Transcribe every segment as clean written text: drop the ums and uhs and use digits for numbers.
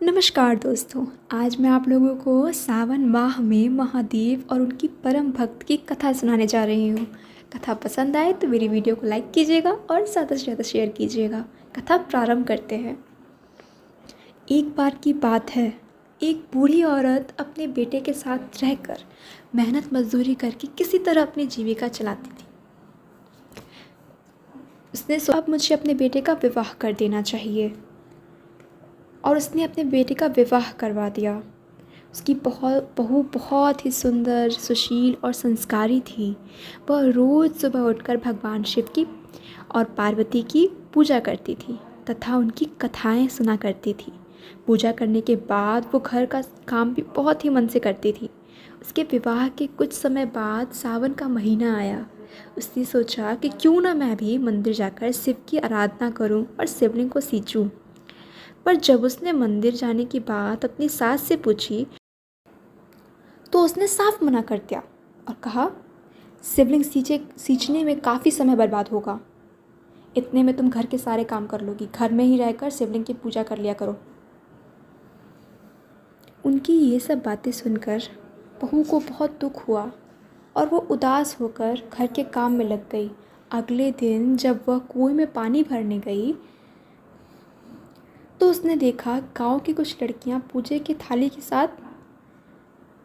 नमस्कार दोस्तों। आज मैं आप लोगों को सावन माह में महादेव और उनकी परम भक्त की कथा सुनाने जा रही हूँ। कथा पसंद आए तो मेरी वीडियो को लाइक कीजिएगा और ज़्यादा से ज़्यादा शेयर कीजिएगा। कथा प्रारंभ करते हैं। एक बार की बात है, एक बूढ़ी औरत अपने बेटे के साथ रहकर मेहनत मजदूरी करके किसी तरह अपनी जीविका चलाती थी। उसने सोचा अब मुझे अपने बेटे का विवाह कर देना चाहिए और उसने अपने बेटे का विवाह करवा दिया। उसकी बहू बहुत ही सुंदर, सुशील और संस्कारी थी। वह रोज़ सुबह उठकर भगवान शिव की और पार्वती की पूजा करती थी तथा उनकी कथाएं सुना करती थी। पूजा करने के बाद वो घर का काम भी बहुत ही मन से करती थी। उसके विवाह के कुछ समय बाद सावन का महीना आया। उसने सोचा कि क्यों ना मैं भी मंदिर जाकर शिव की आराधना करूं और शिवलिंग को सींचूं। पर जब उसने मंदिर जाने की बात अपनी सास से पूछी तो उसने साफ मना कर दिया और कहा, शिवलिंग सींचने में काफ़ी समय बर्बाद होगा। इतने में तुम घर के सारे काम कर लोगी। घर में ही रहकर शिवलिंग की पूजा कर लिया करो। उनकी ये सब बातें सुनकर बहू को बहुत दुख हुआ और वो उदास होकर घर के काम में लग गई। अगले दिन जब वह कुएं में पानी भरने गई तो उसने देखा गांव की कुछ लड़कियां पूजे की थाली के साथ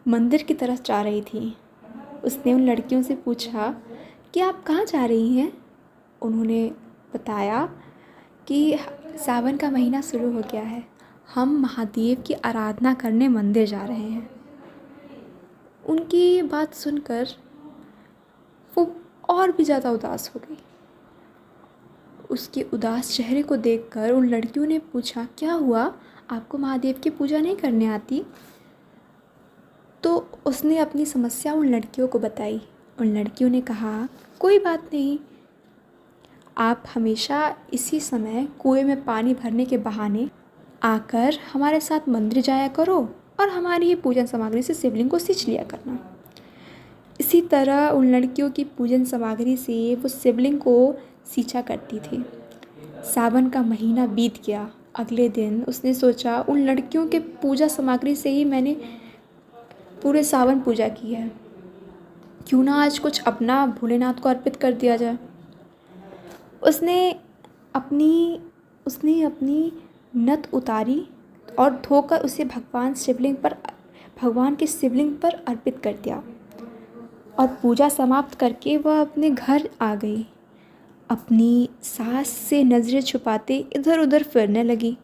मंदिर की तरफ जा रही थीं। उसने उन लड़कियों से पूछा कि आप कहाँ जा रही हैं। उन्होंने बताया कि सावन का महीना शुरू हो गया है, हम महादेव की आराधना करने मंदिर जा रहे हैं। उनकी ये बात सुनकर वो और भी ज़्यादा उदास हो गई। उसके उदास चेहरे को देखकर उन लड़कियों ने पूछा, क्या हुआ, आपको महादेव की पूजा नहीं करने आती? तो उसने अपनी समस्या उन लड़कियों को बताई। उन लड़कियों ने कहा, कोई बात नहीं, आप हमेशा इसी समय कुएं में पानी भरने के बहाने आकर हमारे साथ मंदिर जाया करो और हमारी ही पूजन सामग्री से शिवलिंग को सींच लिया करना। इसी तरह उन लड़कियों की पूजन सामग्री से वो शिवलिंग को सींचा करती थी। सावन का महीना बीत गया। अगले दिन उसने सोचा, उन लड़कियों के पूजा सामग्री से ही मैंने पूरे सावन पूजा की है, क्यों ना आज कुछ अपना भोलेनाथ को अर्पित कर दिया जाए। उसने अपनी नथ उतारी और धोकर उसे भगवान के शिवलिंग पर अर्पित कर दिया और पूजा समाप्त करके वह अपने घर आ गई। अपनी सास से नज़रें छुपाते इधर उधर फिरने लगी,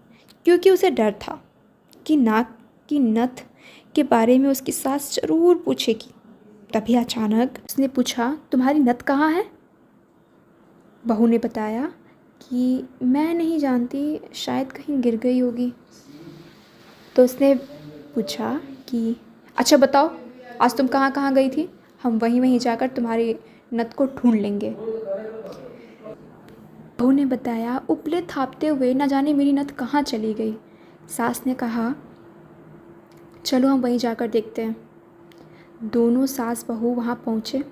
क्योंकि उसे डर था कि नाक की नथ के बारे में उसकी सास ज़रूर पूछेगी। तभी अचानक उसने पूछा, तुम्हारी नथ कहाँ है? बहू ने बताया कि मैं नहीं जानती, शायद कहीं गिर गई होगी। तो उसने पूछा कि अच्छा बताओ, आज तुम कहाँ कहाँ गई थी, हम वहीं जाकर तुम्हारी नथ को ढूंढ लेंगे। बहू ने बताया, उपले थापते हुए न जाने मेरी नथ कहाँ चली गई। सास ने कहा, चलो हम वहीं जाकर देखते हैं। दोनों सास बहू वहाँ पहुँचे।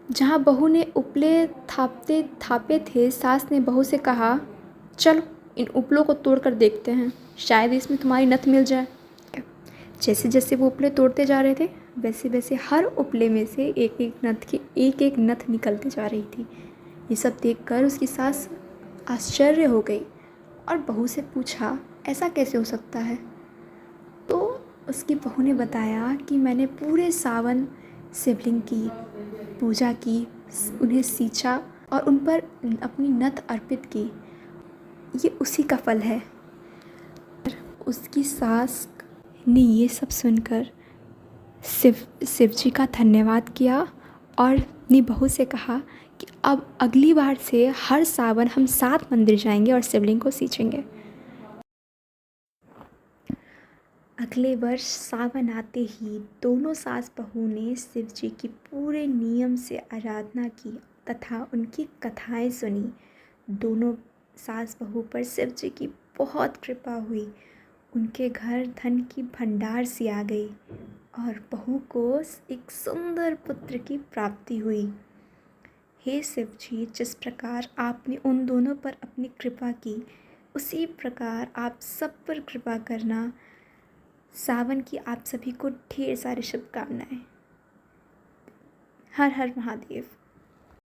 जहाँ बहू ने उपले थापे थे, सास ने बहू से कहा, चलो इन उपलों को तोड़कर देखते हैं, शायद इसमें तुम्हारी नथ मिल जाए। जैसे जैसे वो उपले तोड़ते जा रहे थे, वैसे वैसे हर उपले में से एक एक नथ निकलते जा रही थी। ये सब देखकर उसकी सास आश्चर्य हो गई और बहू से पूछा, ऐसा कैसे हो सकता है? तो उसकी बहू ने बताया कि मैंने पूरे सावन शिवलिंग की पूजा की, उन्हें सींचा और उन पर अपनी नथ अर्पित की। ये उसी का फल है। उसकी सास ने ये सब सुनकर शिव जी का धन्यवाद किया और अपनी बहू से कहा कि अब अगली बार से हर सावन हम साथ मंदिर जाएंगे और शिवलिंग को सींचेंगे। अगले वर्ष सावन आते ही दोनों सास बहू ने शिव जी की पूरे नियम से आराधना की तथा उनकी कथाएं सुनी। दोनों सास बहू पर शिव जी की बहुत कृपा हुई। उनके घर धन की भंडार सी आ गई और बहू को एक सुंदर पुत्र की प्राप्ति हुई। हे शिव जी, जिस प्रकार आपने उन दोनों पर अपनी कृपा की, उसी प्रकार आप सब पर कृपा करना। सावन की आप सभी को ढेर सारी शुभकामनाएं। हर हर महादेव।